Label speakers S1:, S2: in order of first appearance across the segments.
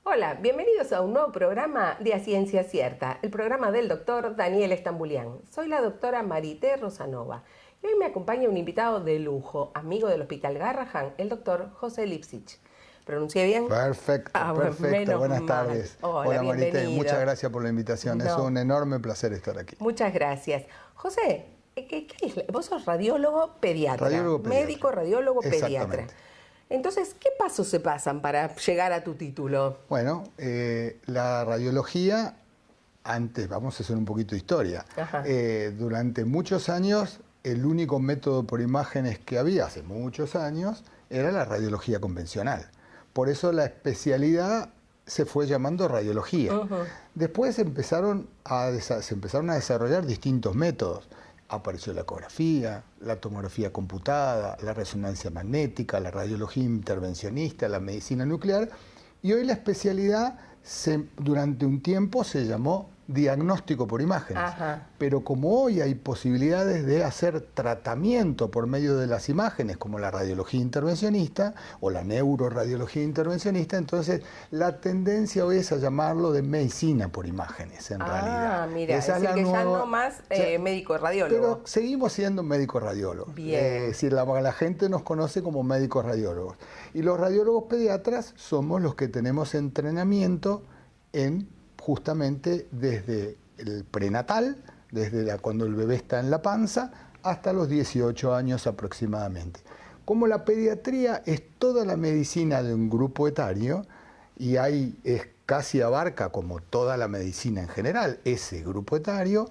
S1: Hola, bienvenidos a un nuevo programa de A Ciencia Cierta, el programa del doctor Daniel Estambulián. Soy la doctora Marité Rosanova y hoy me acompaña un invitado de lujo, amigo del Hospital Garrahan, el doctor José Lipsich. ¿Pronuncié bien?
S2: Perfecto, perfecto. Buenas tardes.
S1: Hola,
S2: Marité,
S1: bienvenido.
S2: muchas gracias por la invitación. Es un enorme placer estar aquí.
S1: Muchas gracias. José, ¿qué es? Vos sos radiólogo pediatra.
S2: Radiólogo pediatra.
S1: Médico, radiólogo pediatra.
S2: Exactamente.
S1: Entonces, ¿qué pasos se pasan para llegar a tu título?
S2: Bueno, la radiología, antes, vamos a hacer un poquito de historia. Durante muchos años, el único método por imágenes que había, hace muchos años, era la radiología convencional. Por eso la especialidad se fue llamando radiología. Después se empezaron a desarrollar distintos métodos. Apareció la ecografía, la tomografía computada, la resonancia magnética, la radiología intervencionista, la medicina nuclear, y hoy la especialidad durante un tiempo se llamó diagnóstico por imágenes. Pero como hoy hay posibilidades de hacer tratamiento por medio de las imágenes, como la radiología intervencionista o la neuroradiología intervencionista, entonces la tendencia hoy es a llamarlo de medicina por imágenes, en realidad.
S1: Mira, es decir, que ya no más médico radiólogo.
S2: Pero seguimos siendo médicos radiólogos.
S1: Bien.
S2: Es decir, la gente nos conoce como médicos radiólogos. Y los radiólogos pediatras somos los que tenemos entrenamiento justamente desde el prenatal, desde cuando el bebé está en la panza, hasta los 18 años aproximadamente. Como la pediatría es toda la medicina de un grupo etario, y casi abarca como toda la medicina en general ese grupo etario,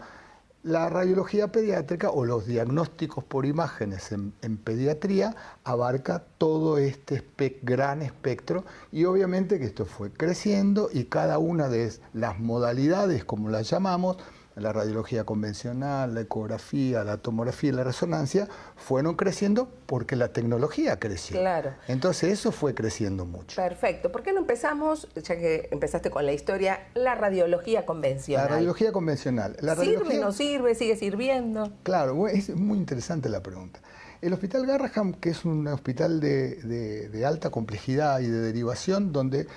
S2: la radiología pediátrica o los diagnósticos por imágenes en pediatría abarca todo este gran espectro, y obviamente que esto fue creciendo y cada una de las modalidades, como las llamamos, la radiología convencional, la ecografía, la tomografía y la resonancia, fueron creciendo porque la tecnología creció.
S1: Claro.
S2: Entonces eso fue creciendo mucho.
S1: Perfecto. ¿Por qué no empezamos, ya que empezaste con la historia, la radiología convencional?
S2: La radiología convencional.
S1: ¿Sirve, no sirve, sigue sirviendo?
S2: Claro, es muy interesante la pregunta. El Hospital Garrahan, que es un hospital de alta complejidad y de derivación, donde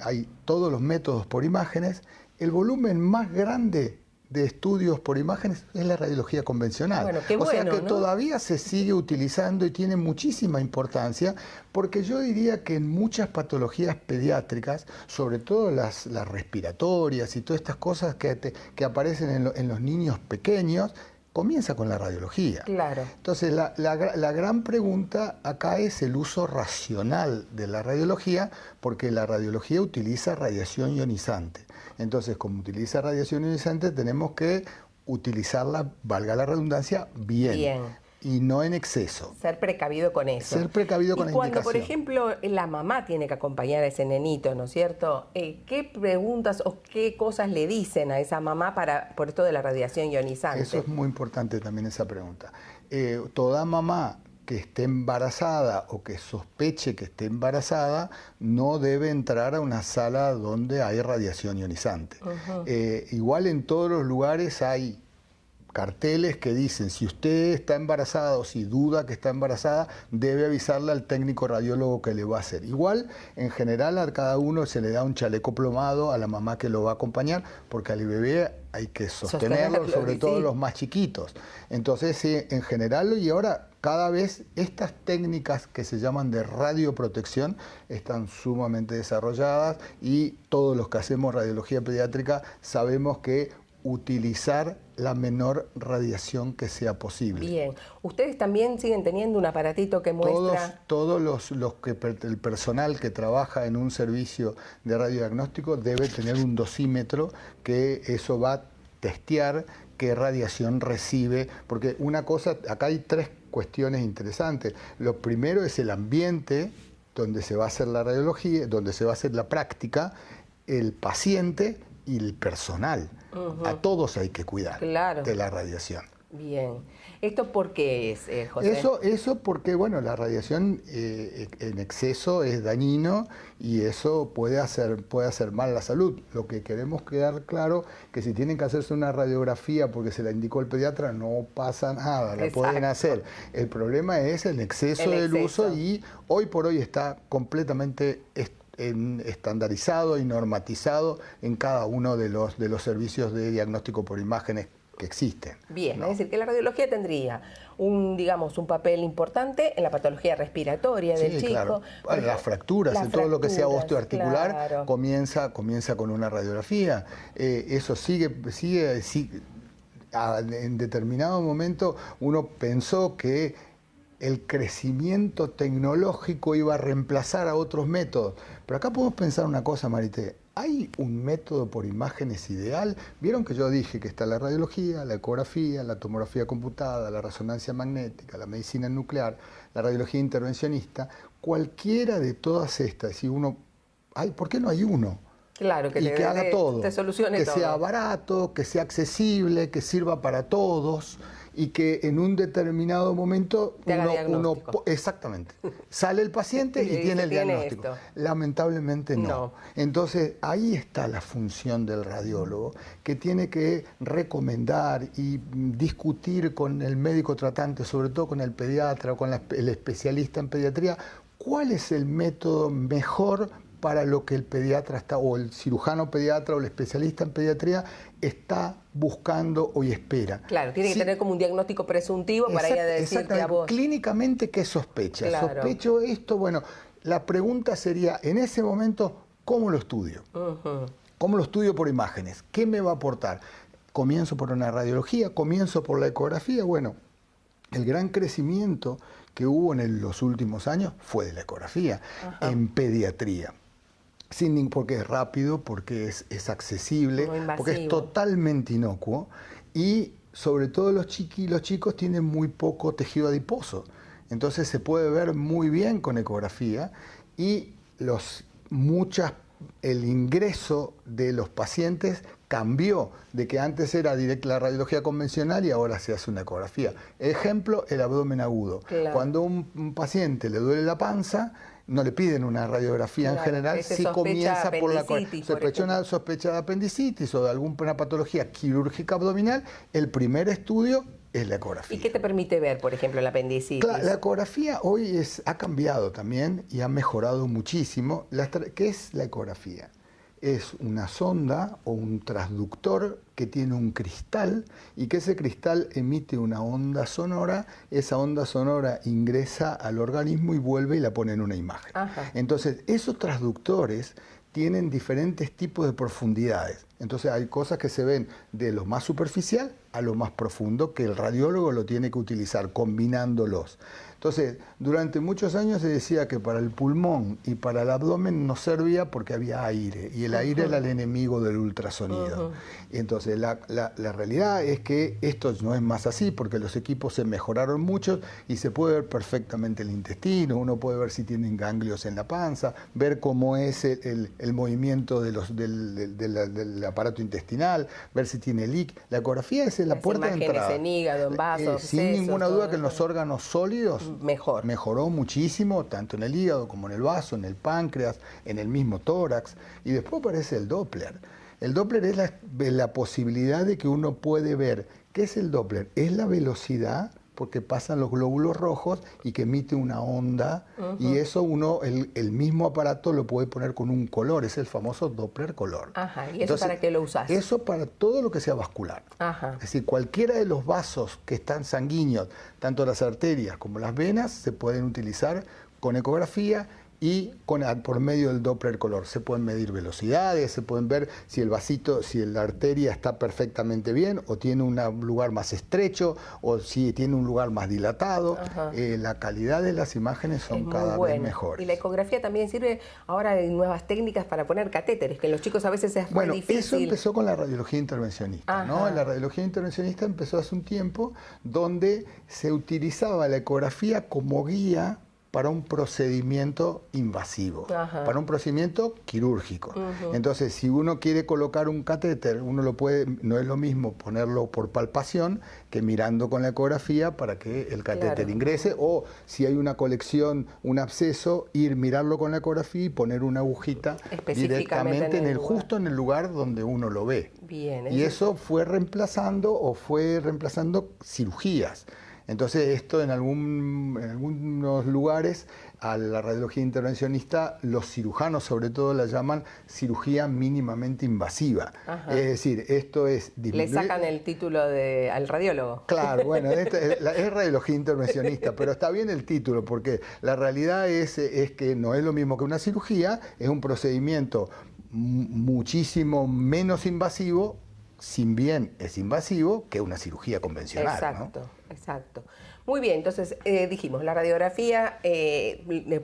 S2: hay todos los métodos por imágenes, el volumen más grande de estudios por imágenes es la radiología convencional.
S1: Bueno, qué bueno,
S2: o sea que
S1: ¿no?
S2: todavía se sigue utilizando y tiene muchísima importancia, porque yo diría que en muchas patologías pediátricas, sobre todo las respiratorias y todas estas cosas que aparecen en los niños pequeños, comienza con la radiología.
S1: Claro.
S2: Entonces, la gran pregunta acá es el uso racional de la radiología, porque la radiología utiliza radiación ionizante. Entonces, como utiliza radiación ionizante, tenemos que utilizarla, valga la redundancia, bien. Y no en exceso.
S1: Ser precavido con eso.
S2: Ser precavido con la indicación.
S1: Y cuando, por ejemplo, la mamá tiene que acompañar a ese nenito, ¿no es cierto? ¿Qué preguntas o qué cosas le dicen a esa mamá por esto de la radiación ionizante?
S2: Eso es muy importante también, esa pregunta. Toda mamá que esté embarazada o que sospeche que esté embarazada no debe entrar a una sala donde hay radiación ionizante. Igual en todos los lugares hay carteles que dicen: si usted está embarazada o si duda que está embarazada, debe avisarle al técnico radiólogo que le va a hacer. Igual, en general, a cada uno se le da un chaleco plomado a la mamá que lo va a acompañar, porque al bebé hay que sostenerlo, sobre todo los más chiquitos. Entonces, en general, y ahora cada vez estas técnicas que se llaman de radioprotección están sumamente desarrolladas, y todos los que hacemos radiología pediátrica sabemos que utilizar la menor radiación que sea posible.
S1: Bien. ¿Ustedes también siguen teniendo un aparatito que muestra...?
S2: Todos el personal que trabaja en un servicio de radiodiagnóstico debe tener un dosímetro, que eso va a testear qué radiación recibe, porque una cosa, acá hay tres cuestiones interesantes. Lo primero es el ambiente donde se va a hacer la radiología, donde se va a hacer la práctica, el paciente y el personal. A todos hay que cuidar de la radiación.
S1: Bien. ¿Esto por qué es, José?
S2: Eso porque, bueno, la radiación en exceso es dañino, y eso puede hacer mal a la salud. Lo que queremos quedar claro, que si tienen que hacerse una radiografía porque se la indicó el pediatra, no pasa nada, la pueden hacer. El problema es el exceso del uso, y hoy por hoy está completamente estandarizado y normatizado en cada uno de los servicios de diagnóstico por imágenes que existen.
S1: Bien,
S2: ¿no?
S1: Es decir, que la radiología tendría digamos, un papel importante en la patología respiratoria del chico.
S2: Claro. Las fracturas, en todo lo que sea osteoarticular,
S1: claro.
S2: comienza con una radiografía. Eso sigue, en determinado momento uno pensó que el crecimiento tecnológico iba a reemplazar a otros métodos. Pero acá podemos pensar una cosa, Marité. ¿Hay un método por imágenes ideal? Vieron que yo dije que está la radiología, la ecografía, la tomografía computada, la resonancia magnética, la medicina nuclear, la radiología intervencionista. Cualquiera de todas estas, si uno... ¿por qué no hay uno?
S1: Claro, que
S2: que haga todo,
S1: te solucione todo.
S2: Que sea barato, que sea accesible, que sirva para todos y que en un determinado momento exactamente, sale el paciente y tiene el diagnóstico. Esto. Lamentablemente no. Entonces ahí está la función del radiólogo, que tiene que recomendar y discutir con el médico tratante, sobre todo con el pediatra o con el especialista en pediatría, cuál es el método mejor para lo que el pediatra está, o el cirujano pediatra o el especialista en pediatría está buscando y espera.
S1: Claro, tiene que tener como un diagnóstico presuntivo para ir a decirte a vos.
S2: Clínicamente, ¿qué sospecha?
S1: Claro.
S2: Sospecho esto, bueno, la pregunta sería, en ese momento, ¿cómo lo estudio? ¿Cómo lo estudio por imágenes? ¿Qué me va a aportar? ¿Comienzo por una radiología? ¿Comienzo por la ecografía? Bueno, el gran crecimiento que hubo en los últimos años fue de la ecografía en pediatría. Porque es rápido, porque es accesible, porque es totalmente inocuo y sobre todo los chicos tienen muy poco tejido adiposo. Entonces se puede ver muy bien con ecografía y el ingreso de los pacientes cambió de que antes era la radiología convencional y ahora se hace una ecografía. Ejemplo, el abdomen agudo.
S1: Claro.
S2: Cuando un paciente le duele la panza, no le piden una radiografía en general si comienza por la sospecha de apendicitis o de alguna patología quirúrgica abdominal, el primer estudio es la ecografía.
S1: ¿Y qué te permite ver, por ejemplo, el apendicitis?
S2: Claro, la ecografía hoy ha cambiado también y ha mejorado muchísimo. ¿Qué es la ecografía? Es una sonda o un transductor que tiene un cristal y que ese cristal emite una onda sonora, esa onda sonora ingresa al organismo y vuelve y la pone en una imagen. Entonces, esos transductores tienen diferentes tipos de profundidades. Entonces hay cosas que se ven de lo más superficial a lo más profundo que el radiólogo lo tiene que utilizar combinándolos. Entonces, durante muchos años se decía que para el pulmón y para el abdomen no servía porque había aire, y el aire era el enemigo del ultrasonido. Entonces, la realidad es que esto no es más así, porque los equipos se mejoraron mucho y se puede ver perfectamente el intestino, uno puede ver si tienen ganglios en la panza, ver cómo es el movimiento del aparato intestinal, ver si tiene leak. La ecografía es la puerta de entrada.
S1: En hígado, en vasos,
S2: sin ninguna duda que en los órganos sólidos mejoró muchísimo, tanto en el hígado como en el vaso, en el páncreas, en el mismo tórax, y después aparece el Doppler. El Doppler es la posibilidad de que uno puede ver. ¿Qué es el Doppler? Es la velocidad, porque pasan los glóbulos rojos y que emite una onda, y eso el mismo aparato lo puede poner con un color, es el famoso Doppler color.
S1: ¿Y eso para qué lo usás?
S2: Eso para todo lo que sea vascular. Es decir, cualquiera de los vasos que están sanguíneos, tanto las arterias como las venas, se pueden utilizar con ecografía y por medio del Doppler color. Se pueden medir velocidades, se pueden ver si el vasito, si la arteria está perfectamente bien o tiene un lugar más estrecho o si tiene un lugar más dilatado. La calidad de las imágenes son cada vez mejores.
S1: Y la ecografía también sirve, ahora hay nuevas técnicas para poner catéteres, que en los chicos a veces es muy difícil.
S2: Eso empezó con la radiología intervencionista, ¿no? La radiología intervencionista empezó hace un tiempo donde se utilizaba la ecografía como guía para un procedimiento invasivo, para un procedimiento quirúrgico. Entonces, si uno quiere colocar un catéter, uno lo puede, no es lo mismo ponerlo por palpación que mirando con la ecografía para que el catéter ingrese, o si hay una colección, un absceso, mirarlo con la ecografía y poner una agujita directamente justo en el lugar donde uno lo ve. Y eso fue reemplazando cirugías. Entonces esto en algunos lugares a la radiología intervencionista, los cirujanos sobre todo la llaman cirugía mínimamente invasiva. Ajá. Es decir, esto es
S1: disminuir... Le sacan el título al radiólogo.
S2: Claro, bueno, es radiología intervencionista, pero está bien el título, porque la realidad es que no es lo mismo que una cirugía, es un procedimiento muchísimo menos invasivo, sin bien es invasivo, que una cirugía convencional.
S1: Exacto,
S2: ¿no?
S1: Exacto. Muy bien, entonces dijimos, la radiografía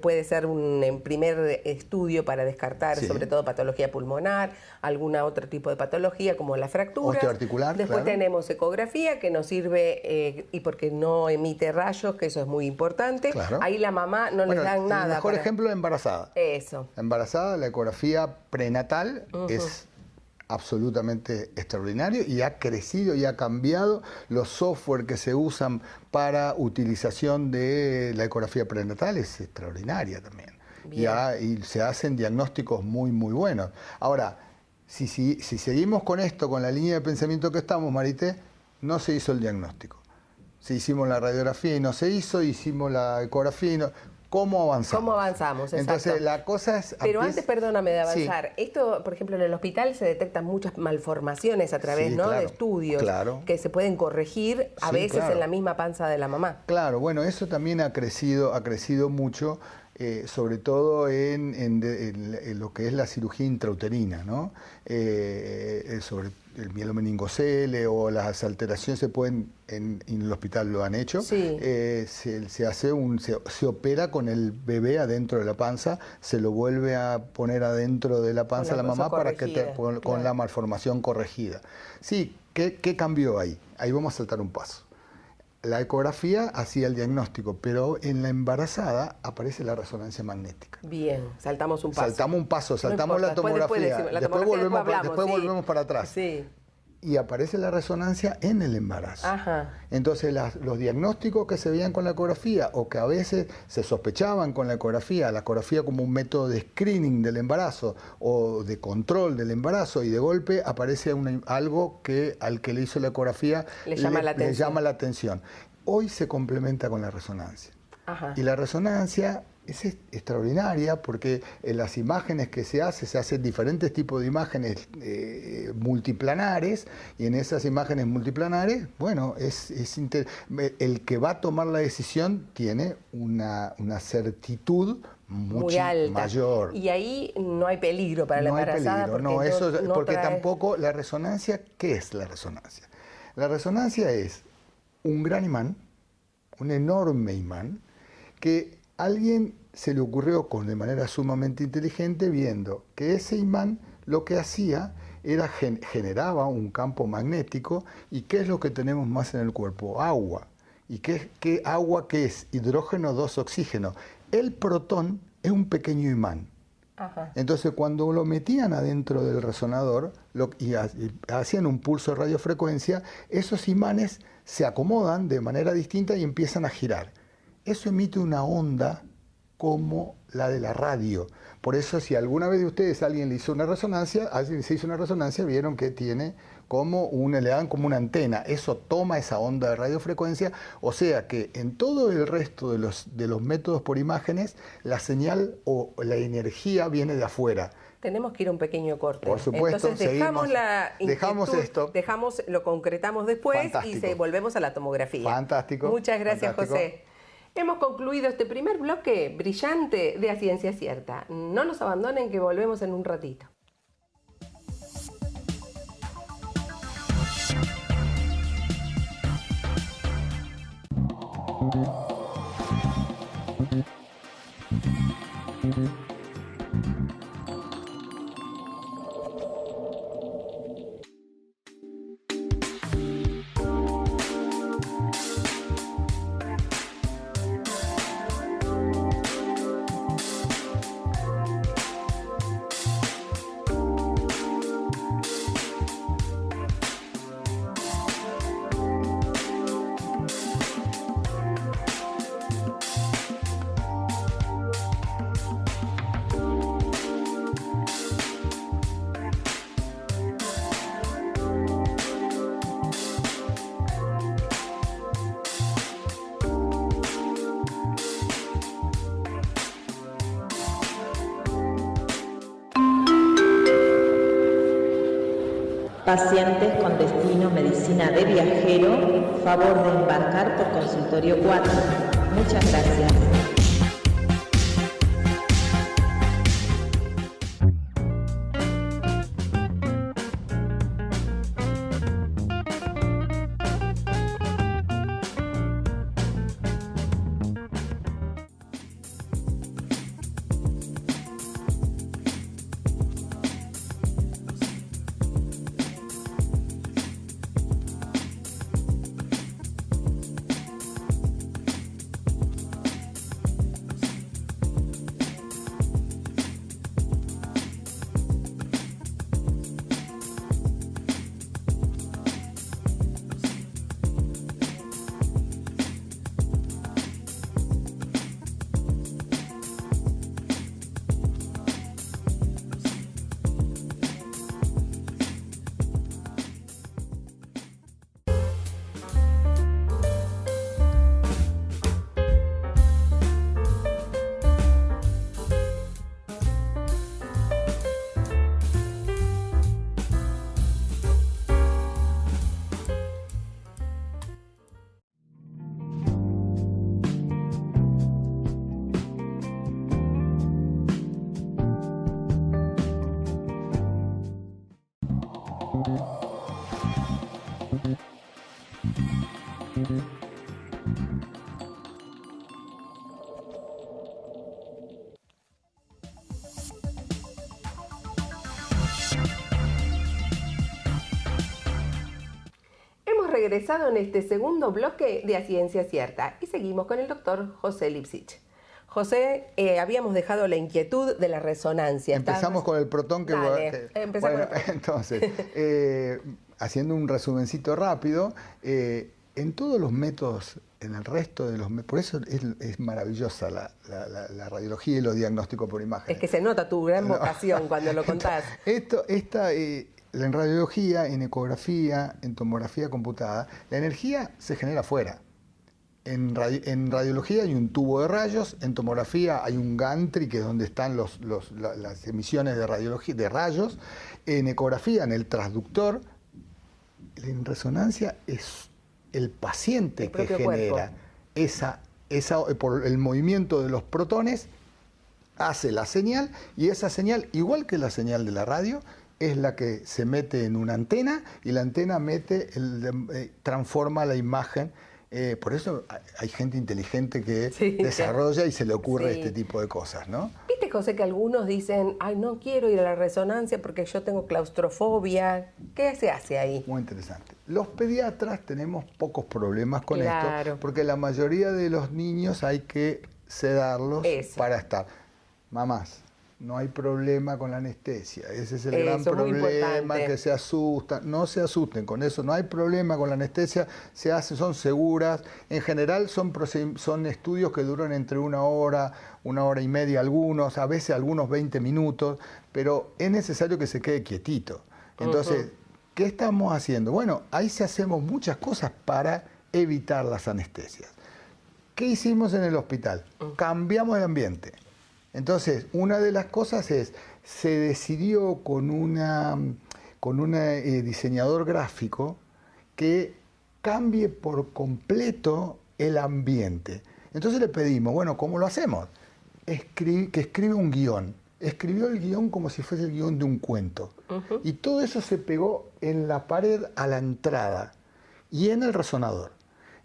S1: puede ser un primer estudio para descartar sobre todo patología pulmonar, alguna otro tipo de patología como la fractura.
S2: Osteoarticular,
S1: Después tenemos ecografía que nos sirve y porque no emite rayos, que eso es muy importante.
S2: Claro.
S1: Ahí la mamá no le dan nada.
S2: El mejor ejemplo es embarazada.
S1: Eso.
S2: Embarazada, la ecografía prenatal es absolutamente extraordinario y ha crecido y ha cambiado los software que se usan para utilización de la ecografía prenatal, es extraordinaria también. Y se hacen diagnósticos muy, muy buenos. Ahora, si seguimos con esto, con la línea de pensamiento que estamos, Marité, no se hizo el diagnóstico. Si hicimos la radiografía y no se hizo, hicimos la ecografía y no... ¿Cómo avanzamos?
S1: ¿Cómo avanzamos? Exacto.
S2: Entonces, la cosa es...
S1: Pero antes, perdóname de avanzar, esto, por ejemplo, en el hospital se detectan muchas malformaciones a través de estudios que se pueden corregir a veces en la misma panza de la mamá.
S2: Claro, bueno, eso también ha crecido mucho, sobre todo en lo que es la cirugía intrauterina, ¿no? Sobre el mielomeningocele o las alteraciones se pueden, en el hospital lo han hecho, se opera con el bebé adentro de la panza, se lo vuelve a poner adentro de la panza a la mamá para que con la malformación corregida. Sí, ¿qué cambió ahí? Ahí vamos a saltar un paso. La ecografía hacía el diagnóstico, pero en la embarazada aparece la resonancia magnética.
S1: Bien, saltamos un paso.
S2: Saltamos la tomografía. Después volvemos para atrás. Sí. Y aparece la resonancia en el embarazo. Ajá. Entonces los diagnósticos que se veían con la ecografía o que a veces se sospechaban con la ecografía como un método de screening del embarazo o de control del embarazo, y de golpe aparece algo que al que le hizo la ecografía le llama la atención. Hoy se complementa con la resonancia. Ajá. Y la resonancia es extraordinaria porque en las imágenes que se hacen diferentes tipos de imágenes multiplanares, y en esas imágenes multiplanares, bueno, el que va a tomar la decisión tiene una certitud muy alta, mayor.
S1: Y ahí no hay peligro para la embarazada.
S2: Porque tampoco la resonancia, ¿qué es la resonancia? La resonancia es un gran imán, un enorme imán, que alguien se le ocurrió de manera sumamente inteligente, viendo que ese imán lo que hacía era generaba un campo magnético. ¿Y qué es lo que tenemos más en el cuerpo? Agua. ¿Y qué agua qué es? Hidrógeno 2 oxígeno. El protón es un pequeño imán. Ajá. Entonces, cuando lo metían adentro del resonador y hacían un pulso de radiofrecuencia, esos imanes se acomodan de manera distinta y empiezan a girar. Eso emite una onda como la de la radio. Por eso, si alguna vez de ustedes alguien le hizo una resonancia, vieron que tiene le dan como una antena. Eso toma esa onda de radiofrecuencia, o sea que en todo el resto de los métodos por imágenes, la señal o la energía viene de afuera.
S1: Tenemos que ir a un pequeño corte.
S2: Por supuesto.
S1: Entonces lo concretamos después. Fantástico. Y volvemos a la tomografía.
S2: Fantástico.
S1: Muchas gracias,
S2: fantástico.
S1: José. Hemos concluido este primer bloque brillante de A Ciencia Cierta. No nos abandonen, que volvemos en un ratito.
S3: Pacientes con destino medicina de viajero, favor de embarcar por consultorio 4. Muchas gracias.
S1: Regresado en este segundo bloque de A Ciencia Cierta y seguimos con el doctor José Lipsich. José, habíamos dejado la inquietud de la resonancia.
S2: Empezamos con el protón que...
S1: Empezamos
S2: bueno, entonces, haciendo un resumencito rápido, en todos los métodos, en el resto de los métodos, por eso es maravillosa la radiología y los diagnósticos por imagen.
S1: Es que se nota tu gran vocación cuando lo contás.
S2: En radiología, en ecografía, en tomografía computada, la energía se genera afuera. En radiología hay un tubo de rayos, en tomografía hay un gantry, que es donde están las emisiones de rayos, en ecografía, en el transductor. En resonancia es el paciente que genera por el movimiento de los protones, hace la señal, y esa señal, igual que la señal de la radio, es la que se mete en una antena, y la antena transforma la imagen. Por eso hay gente inteligente que desarrolla y se le ocurre este tipo de cosas, ¿no?
S1: Viste, José, que algunos dicen, ay, no quiero ir a la resonancia porque yo tengo claustrofobia. ¿Qué se hace ahí?
S2: Muy interesante. Los pediatras tenemos pocos problemas con esto, porque la mayoría de los niños hay que sedarlos para estar. Mamás, no hay problema con la anestesia. Ese es el gran problema, que se asustan. No se asusten con eso, no hay problema con la anestesia, son seguras. En general son estudios que duran entre una hora y media algunos, a veces algunos 20 minutos, pero es necesario que se quede quietito. Entonces, ¿qué estamos haciendo? Bueno, ahí hacemos muchas cosas para evitar las anestesias. ¿Qué hicimos en el hospital? Cambiamos de ambiente. Entonces, una de las cosas se decidió con un diseñador gráfico que cambie por completo el ambiente. Entonces le pedimos, bueno, ¿cómo lo hacemos? Que escribe un guión. Escribió el guión como si fuese el guión de un cuento. Y todo eso se pegó en la pared a la entrada y en el resonador.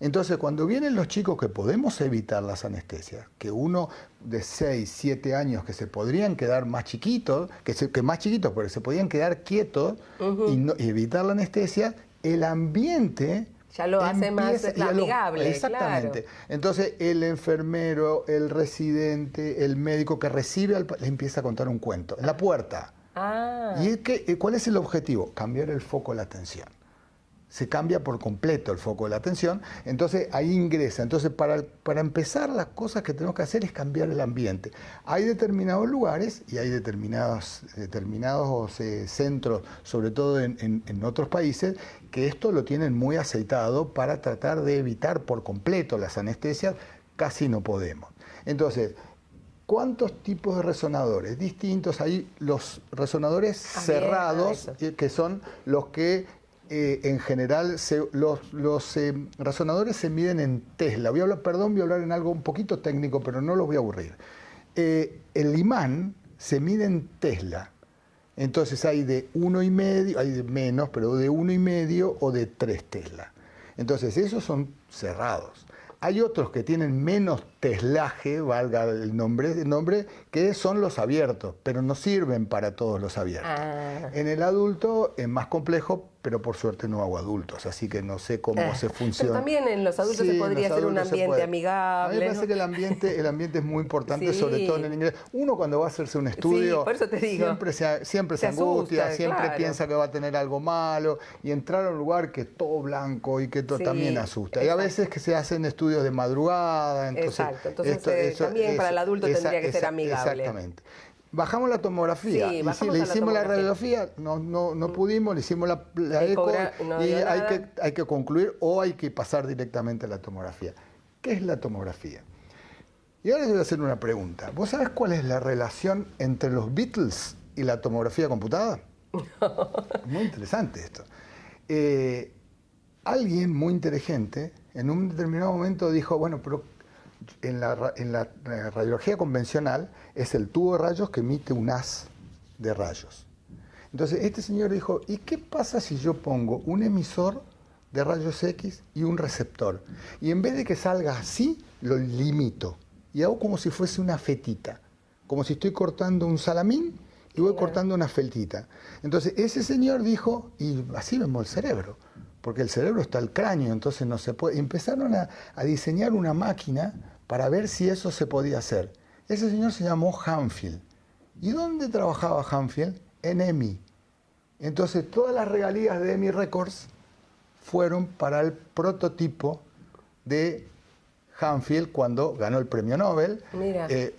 S2: Entonces, cuando vienen los chicos que podemos evitar las anestesias, que uno de 6, 7 años que se podrían quedar más chiquitos, que más chiquitos porque se podían quedar quietos y evitar la anestesia, el ambiente
S1: ya lo hace más amigable.
S2: Exactamente. Claro. Entonces, el enfermero, el residente, el médico que recibe, le empieza a contar un cuento en la puerta. ¿Y cuál es el objetivo? Cambiar el foco de la atención. Se cambia por completo el foco de la atención, entonces ahí ingresa. Entonces, para empezar, las cosas que tenemos que hacer es cambiar el ambiente. Hay determinados lugares y hay determinados centros, sobre todo en otros países, que esto lo tienen muy aceitado para tratar de evitar por completo las anestesias. Casi no podemos. Entonces, ¿Cuántos tipos de resonadores? Distintos. Hay los resonadores cerrados, que son los que en general, los resonadores se miden en Tesla. Voy a hablar en algo un poquito técnico, pero no los voy a aburrir. El imán se mide en Tesla. Entonces hay de 1,5, hay de menos, pero de 1,5 o de 3 Tesla. Entonces esos son cerrados. Hay otros que tienen menos teslaje, valga el nombre, que son los abiertos, pero no sirven para todos los abiertos. En el adulto es más complejo, pero por suerte no hago adultos, así que no sé cómo se funciona.
S1: Pero también en los adultos se podría hacer un ambiente amigable.
S2: A mí me parece que el ambiente es muy importante, sobre todo en el inglés. Uno cuando va a hacerse un estudio,
S1: por eso te digo,
S2: siempre se angustia, siempre piensa que va a tener algo malo, y entrar a un lugar que es todo blanco y que todo también asusta. Y a veces que se hacen estudios de madrugada.
S1: Entonces también para el adulto tendría que ser amigable.
S2: Exactamente. Bajamos la tomografía, y si le hicimos la radiografía, no pudimos, le hicimos la eco y hay que concluir o hay que pasar directamente a la tomografía. ¿Qué es la tomografía? Y ahora les voy a hacer una pregunta. ¿Vos sabés cuál es la relación entre los Beatles y la tomografía computada? Muy interesante esto. Alguien muy inteligente en un determinado momento dijo, bueno, pero en la radiología convencional es el tubo de rayos que emite un haz de rayos. Entonces este señor dijo, ¿y qué pasa si yo pongo un emisor de rayos X y un receptor? Y en vez de que salga así, lo limito y hago como si fuese una fetita, como si estoy cortando un salamín y voy cortando una fetita. Entonces ese señor dijo, y así vemos el cerebro, porque el cerebro está el cráneo, entonces no se puede. Empezaron a diseñar una máquina para ver si eso se podía hacer. Ese señor se llamó Hanfield. ¿Y dónde trabajaba Hanfield? En EMI. Entonces todas las regalías de EMI Records fueron para el prototipo de Hanfield cuando ganó el premio Nobel.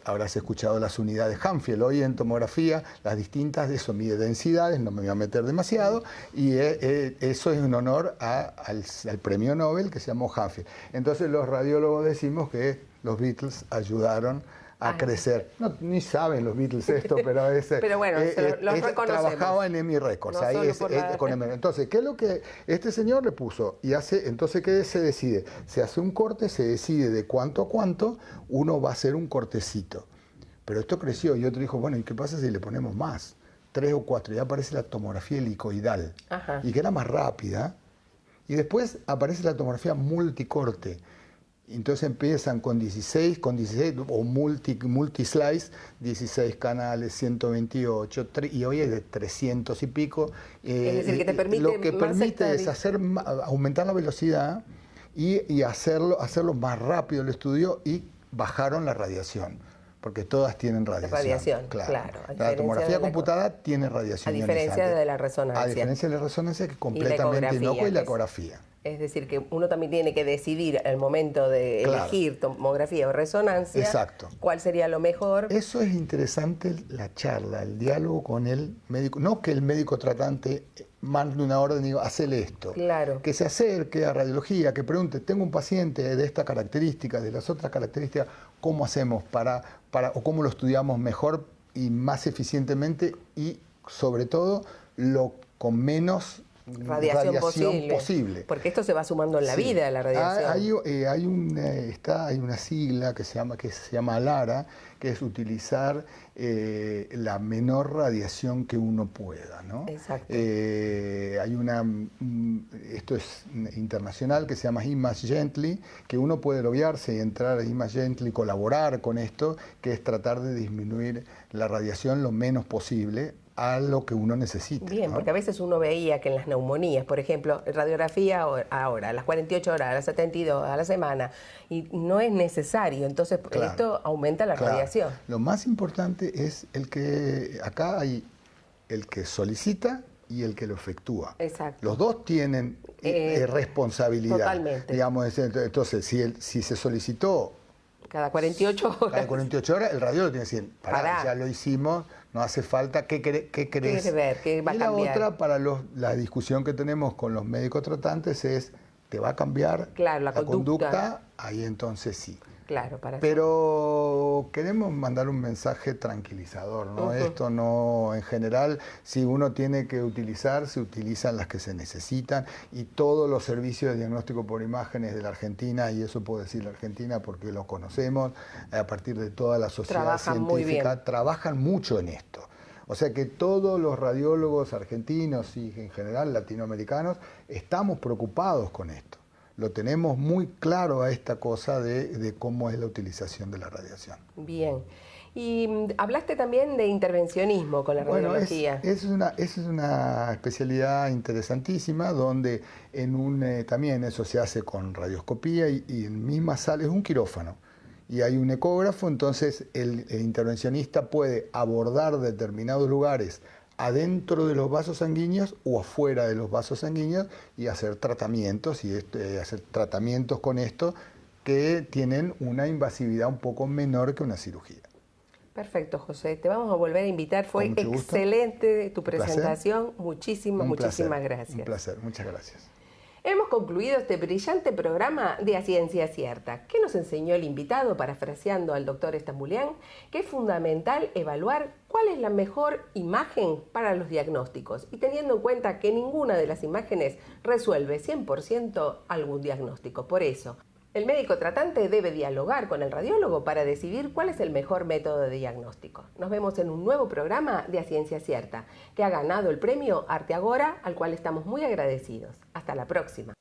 S2: Habrás escuchado las unidades Hanfield. Hoy en tomografía, las distintas, eso mide densidades, no me voy a meter demasiado, y eso es en honor al premio Nobel que se llamó Hanfield. Entonces los radiólogos decimos que los Beatles ayudaron a crecer. No, ni saben los Beatles esto, pero
S1: pero bueno, los reconocemos.
S2: Trabajaba en EMI Records. Con EMI. Entonces, ¿qué es lo que este señor le puso? Y entonces, ¿qué se decide? Se hace un corte, se decide de cuánto a cuánto uno va a hacer un cortecito. Pero esto creció y otro dijo, bueno, ¿y qué pasa si le ponemos más? 3 o 4, ya aparece la tomografía helicoidal, y que era más rápida. Y después aparece la tomografía multicorte. Entonces empiezan con 16 o multi-slice, 16 canales, 128, y hoy es de 300 y pico.
S1: Es decir, que te permite
S2: lo que permite es aumentar la velocidad y hacerlo más rápido el estudio, y bajaron la radiación, porque todas tienen radiación. Claro. La tomografía computada tiene radiación ionizante.
S1: A diferencia de la resonancia.
S2: A diferencia de la resonancia, que es completamente inocua, y la ecografía.
S1: Es decir, que uno también tiene que decidir al momento de elegir tomografía o resonancia.
S2: Exacto.
S1: ¿Cuál sería lo mejor?
S2: Eso es interesante, la charla, el diálogo con el médico. No que el médico tratante mande una orden y diga, hacele esto.
S1: Claro.
S2: Que se acerque a radiología, que pregunte, tengo un paciente de estas características, de las otras características, ¿cómo hacemos o cómo lo estudiamos mejor y más eficientemente, y sobre todo con menos radiación posible.
S1: Porque esto se va sumando en la vida, la radiación.
S2: Hay una sigla que se llama ALARA, que es utilizar la menor radiación que uno pueda, ¿no?
S1: Exacto.
S2: Esto es internacional, que se llama Image Gently, que uno puede loguearse y entrar a Image Gently y colaborar con esto, que es tratar de disminuir la radiación lo menos posible a lo que uno necesita.
S1: Bien, ¿no? Porque a veces uno veía que en las neumonías, por ejemplo, radiografía ahora, a las 48 horas, a las 72, a la semana, y no es necesario, entonces esto aumenta la radiación.
S2: Lo más importante es acá hay el que solicita y el que lo efectúa.
S1: Exacto.
S2: Los dos tienen responsabilidad.
S1: Totalmente.
S2: Digamos, entonces, si se solicitó
S1: cada 48 horas.
S2: Cada 48 horas el radiólogo tiene que decir, pará, ya lo hicimos, no hace falta, ¿qué querés? ¿Qué
S1: ver? ¿Qué va a cambiar?
S2: Y la otra, para la discusión que tenemos con los médicos tratantes, es, ¿te va a cambiar
S1: la conducta?
S2: Ahí entonces sí.
S1: Claro,
S2: pero queremos mandar un mensaje tranquilizador, ¿no? Esto no, en general, si uno tiene que utilizar, se utilizan las que se necesitan, y todos los servicios de diagnóstico por imágenes de la Argentina, y eso puedo decir la Argentina porque lo conocemos, a partir de toda la sociedad científica, trabajan mucho en esto. O sea que todos los radiólogos argentinos y en general latinoamericanos estamos preocupados con esto. Lo tenemos muy claro a esta cosa de cómo es la utilización de la radiación.
S1: Bien. Y hablaste también de intervencionismo con la radiología.
S2: Bueno, es una especialidad interesantísima donde también eso se hace con radioscopía y en misma sala es un quirófano. Y hay un ecógrafo, entonces el intervencionista puede abordar determinados lugares adentro de los vasos sanguíneos o afuera de los vasos sanguíneos y hacer tratamientos, con esto que tienen una invasividad un poco menor que una cirugía.
S1: Perfecto, José. Te vamos a volver a invitar. Fue excelente tu presentación. Muchísimas gracias.
S2: Un placer, muchas gracias.
S1: Hemos concluido este brillante programa de A Ciencia Cierta. ¿Qué nos enseñó el invitado, parafraseando al doctor Stambulian? Que es fundamental evaluar cuál es la mejor imagen para los diagnósticos y teniendo en cuenta que ninguna de las imágenes resuelve 100% algún diagnóstico. Por eso, el médico tratante debe dialogar con el radiólogo para decidir cuál es el mejor método de diagnóstico. Nos vemos en un nuevo programa de A Ciencia Cierta, que ha ganado el premio Arte Agora, al cual estamos muy agradecidos. Hasta la próxima.